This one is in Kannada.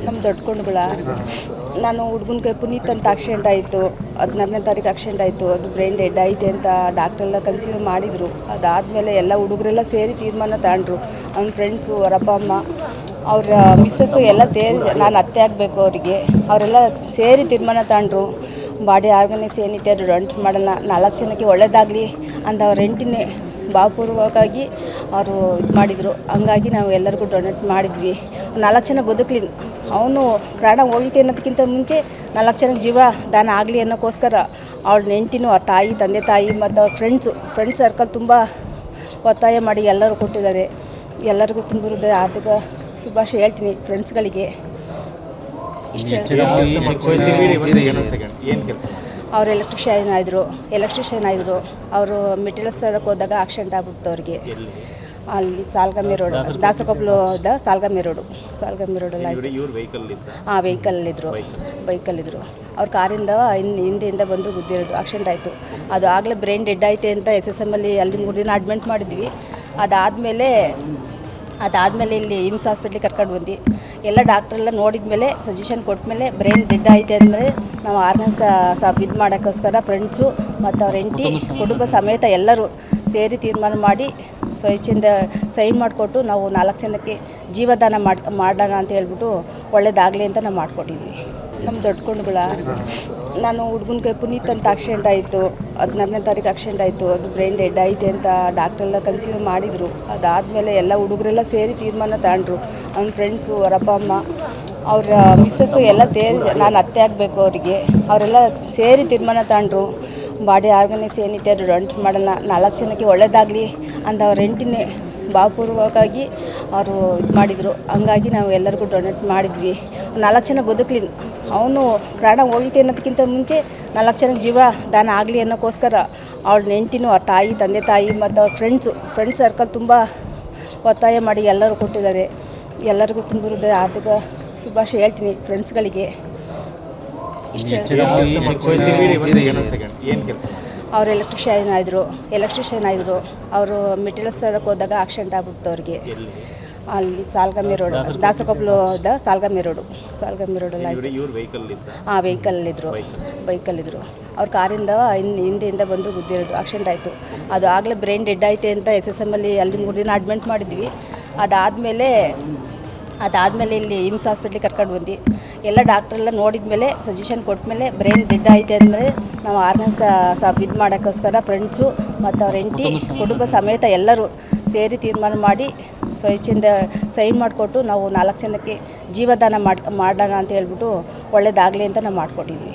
ನಮ್ಮ ದೊಡ್ಡಕೊಂಡುಗಳ ನಾನು ಹುಡುಗನಿಗೆ ಪುನೀತ್ ಅಂತ ಆಕ್ಸಿಡೆಂಟ್ ಆಯಿತು. 16ನೇ ತಾರೀಕು ಆಕ್ಸಿಡೆಂಟ್ ಆಯಿತು. ಅದು ಬ್ರೈನ್ ಡೆಡ್ ಐತೆ ಅಂತ ಡಾಕ್ಟ್ರೆಲ್ಲ ಕನ್ಸೀವ್ ಮಾಡಿದರು. ಅದಾದಮೇಲೆ ಎಲ್ಲ ಹುಡುಗರೆಲ್ಲ ಸೇರಿ ತೀರ್ಮಾನ ತಗೊಂಡ್ರು. ಅವ್ನ ಫ್ರೆಂಡ್ಸು, ಅವರ ಅಪ್ಪ ಅಮ್ಮ, ಅವರ ಮಿಸ್ಸಸ್ಸು ಎಲ್ಲ ನಾನು ಅತ್ತೆ ಆಗಬೇಕು ಅವರಿಗೆ. ಅವರೆಲ್ಲ ಸೇರಿ ತೀರ್ಮಾನ ತಗೊಂಡ್ರು. ಬಾಡಿ ಆರ್ಗನೈಸ್ ಏನಿದೆ ಅದು ಡೊನೇಟ್ ಮಾಡೋಣ, 4 ಜನಕ್ಕೆ ಒಳ್ಳೇದಾಗಲಿ ಅಂತ ಅವ್ರ ಹೆಂಡ್ತಿನೇ ಭಾವಪೂರ್ವಕವಾಗಿ ಅವರು ಇದು ಮಾಡಿದರು. ಹಂಗಾಗಿ ನಾವು ಎಲ್ಲರಿಗೂ ಡೊನೇಟ್ ಮಾಡಿದ್ವಿ. 4 ಜನ ಬದುಕಲಿ, ಅವನು ಪ್ರಾಣ ಹೋಗಿತ್ತು ಅನ್ನೋದಕ್ಕಿಂತ ಮುಂಚೆ 4 ಜನಕ್ಕೆ ಜೀವ ದಾನ ಆಗಲಿ ಅನ್ನೋಕ್ಕೋಸ್ಕರ ಅವಳ ಹೆಂಡ್ತಿನೂ, ಆ ತಾಯಿ, ತಂದೆ ತಾಯಿ ಮತ್ತು ಅವ್ರ ಫ್ರೆಂಡ್ಸ್ ಸರ್ಕಲ್ ತುಂಬ ಒತ್ತಾಯ ಮಾಡಿ ಎಲ್ಲರೂ ಕೊಟ್ಟಿದ್ದಾರೆ. ಎಲ್ಲರಿಗೂ ತುಂಬ ಹೃದಯ ಆರ್ಥಿಕ ಶುಭಾಶಯ ಹೇಳ್ತೀನಿ ಫ್ರೆಂಡ್ಸ್ಗಳಿಗೆ. ಇಷ್ಟು ಅವರು ಎಲೆಕ್ಟ್ರಿಷಿಯನ್ ಆದರು. ಅವರು ಮೆಟೀರಿಯಲ್ಸ್ ತರಕ್ಕೆ ಹೋದಾಗ ಆಕ್ಸಿಡೆಂಟ್ ಆಗ್ಬಿಡ್ತು ಅವ್ರಿಗೆ. ಅಲ್ಲಿ ಸಾಲ್ಗಮ್ಮೆ ರೋಡ್, ದಾಸರಕೊಪ್ಪಲದ ಸಾಲ್ಗಮ್ಮೆ ರೋಡಲ್ಲಿ ಆಯಿತು. ವೆಹಿಕಲ್ಲಿದ್ದರು. ಅವ್ರ ಕಾರಿಂದ ಹಿಂದೆಯಿಂದ ಬಂದು ಗುದ್ದಿರೋದು, ಆಕ್ಸಿಡೆಂಟ್ ಆಯಿತು. ಅದು ಆಗಲೇ ಬ್ರೈನ್ ಡೆಡ್ ಐತೆ ಅಂತ SSM ಅಲ್ಲಿ ಅಲ್ಲಿ 3 ದಿನ ಅಡ್ಮಿಟ್ ಮಾಡಿದ್ವಿ. ಅದಾದಮೇಲೆ ಇಲ್ಲಿ ಇಮ್ಸ್ ಹಾಸ್ಪಿಟ್ಲಿಗೆ ಕರ್ಕೊಂಡು ಬಂದು ಎಲ್ಲ ಡಾಕ್ಟ್ರೆಲ್ಲ ನೋಡಿದ ಮೇಲೆ ಸಜೆಷನ್ ಕೊಟ್ಟ ಮೇಲೆ ಬ್ರೈನ್ ಡೆಡ್ ಐತೆ ಅಂದಮೇಲೆ ನಾವು ಆರ್ಗನ್ಸ್ ಇದು ಮಾಡೋಕ್ಕೋಸ್ಕರ ಫ್ರೆಂಡ್ಸು ಮತ್ತು ಅವ್ರ ಹೆಂಡ್ತಿ ಕುಟುಂಬ ಸಮೇತ ಎಲ್ಲರೂ ಸೇರಿ ತೀರ್ಮಾನ ಮಾಡಿ ಸ್ವಇಚ್ಛೆಯಿಂದ ಸೈನ್ ಮಾಡಿಕೊಟ್ಟು ನಾವು 4 ಜನಕ್ಕೆ ಜೀವದಾನ ಮಾಡೋಣ ಅಂತ ಹೇಳ್ಬಿಟ್ಟು ಒಳ್ಳೇದಾಗಲಿ ಅಂತ ನಾವು ಮಾಡಿಕೊಟ್ಟಿದ್ವಿ. ನಮ್ಮ ದೊಡ್ಡಕೊಂಡುಗಳ ನಾನು ಹುಡುಗನಿಗೆ ಪುನೀತ್ ಅಂತ ಆಕ್ಸಿಡೆಂಟ್ ಆಯಿತು. 16ನೇ ತಾರೀಕು ಆಕ್ಸಿಡೆಂಟ್ ಆಯಿತು. ಅದು ಬ್ರೈನ್ ಡೆಡ್ ಐತೆ ಅಂತ ಡಾಕ್ಟ್ರೆಲ್ಲ ಕನ್ಸೀವ್ ಮಾಡಿದರು. ಅದಾದಮೇಲೆ ಎಲ್ಲ ಹುಡುಗರೆಲ್ಲ ಸೇರಿ ತೀರ್ಮಾನ ತಗೊಂಡ್ರು. ಅವ್ನ ಫ್ರೆಂಡ್ಸು, ಅವರ ಅಪ್ಪ ಅಮ್ಮ, ಅವರ ಮಿಸ್ಸಸ್ಸು ಎಲ್ಲ ನಾನು ಅತ್ತೆ ಆಗಬೇಕು ಅವರಿಗೆ. ಅವರೆಲ್ಲ ಸೇರಿ ತೀರ್ಮಾನ ತಗೊಂಡ್ರು. ಬಾಡಿ ಆರ್ಗನೈಸ್ ಏನಿದೆ ಅದು ಡೊನೇಟ್ ಮಾಡೋಣ, 4 ಜನಕ್ಕೆ ಒಳ್ಳೇದಾಗಲಿ ಅಂತ ಅವ್ರ ಹೆಂಡ್ತಿನೇ ಭಾವಪೂರ್ವಕವಾಗಿ ಅವರು ಇದು ಮಾಡಿದರು. ಹಂಗಾಗಿ ನಾವು ಎಲ್ಲರಿಗೂ ಡೊನೇಟ್ ಮಾಡಿದ್ವಿ. 4 ಜನ ಬದುಕಲಿ, ಅವನು ಪ್ರಾಣ ಹೋಗಿತ್ತು ಅನ್ನೋದಕ್ಕಿಂತ ಮುಂಚೆ 4 ಜನಕ್ಕೆ ಜೀವ ದಾನ ಆಗಲಿ ಅನ್ನೋಕ್ಕೋಸ್ಕರ ಅವಳ ಹೆಂಡ್ತಿನೂ, ಆ ತಾಯಿ, ತಂದೆ ತಾಯಿ ಮತ್ತು ಅವ್ರ ಫ್ರೆಂಡ್ಸ್ ಸರ್ಕಲ್ ತುಂಬ ಒತ್ತಾಯ ಮಾಡಿ ಎಲ್ಲರೂ ಕೊಟ್ಟಿದ್ದಾರೆ. ಎಲ್ಲರಿಗೂ ತುಂಬ ಹೃದಯ ಆರ್ಥಿಕ ಶುಭಾಶಯ ಹೇಳ್ತೀನಿ ಫ್ರೆಂಡ್ಸ್ಗಳಿಗೆ. ಇಷ್ಟು ಅವರು ಎಲೆಕ್ಟ್ರಿಷಿಯನ್ ಆದರು. ಅವರು ಮೆಟೀರಿಯಲ್ಸ್ ತರಕ್ಕೆ ಹೋದಾಗ ಆಕ್ಸಿಡೆಂಟ್ ಆಗ್ಬಿಡ್ತು ಅವ್ರಿಗೆ. ಅಲ್ಲಿ ಸಾಲ್ಗಮ್ಮೆ ರೋಡ್, ದಾಸರಕೊಪ್ಪಲದ ಸಾಲ್ಗಮ್ಮೆ ರೋಡಲ್ಲಿ ಆಯಿತು. ವೆಹಿಕಲ್ಲಿದ್ದರು. ಅವ್ರ ಕಾರಿಂದ ಹಿಂದೆಯಿಂದ ಬಂದು ಗುದ್ದಿರೋದು, ಆಕ್ಸಿಡೆಂಟ್ ಆಯಿತು. ಅದು ಆಗಲೇ ಬ್ರೈನ್ ಡೆಡ್ ಐತೆ ಅಂತ SSM ಅಲ್ಲಿ ಅಲ್ಲಿ 3 ದಿನ ಅಡ್ಮಿಟ್ ಮಾಡಿದ್ವಿ. ಅದಾದಮೇಲೆ ಇಲ್ಲಿ ಇಮ್ಸ್ ಹಾಸ್ಪಿಟ್ಲಿಗೆ ಕರ್ಕೊಂಡು ಬಂದು ಎಲ್ಲ ಡಾಕ್ಟ್ರೆಲ್ಲ ನೋಡಿದ ಮೇಲೆ ಸಜೆಷನ್ ಕೊಟ್ಟ ಮೇಲೆ ಬ್ರೈನ್ ಡೆಡ್ ಐತೆ ಅಂದಮೇಲೆ ನಾವು ಆರ್ಗನ್ಸ್ ಇದು ಮಾಡೋಕ್ಕೋಸ್ಕರ ಫ್ರೆಂಡ್ಸು ಮತ್ತು ಅವ್ರ ಹೆಂಡ್ತಿ ಕುಟುಂಬ ಸಮೇತ ಎಲ್ಲರೂ ಸೇರಿ ತೀರ್ಮಾನ ಮಾಡಿ ಸ್ವಇಚ್ಛೆಯಿಂದ ಸೈನ್ ಮಾಡಿಕೊಟ್ಟು ನಾವು 4 ಜನಕ್ಕೆ ಜೀವದಾನ ಮಾಡೋಣ ಅಂತ ಹೇಳ್ಬಿಟ್ಟು ಒಳ್ಳೇದಾಗಲಿ ಅಂತ ನಾವು ಮಾಡಿಕೊಟ್ಟಿದ್ವಿ.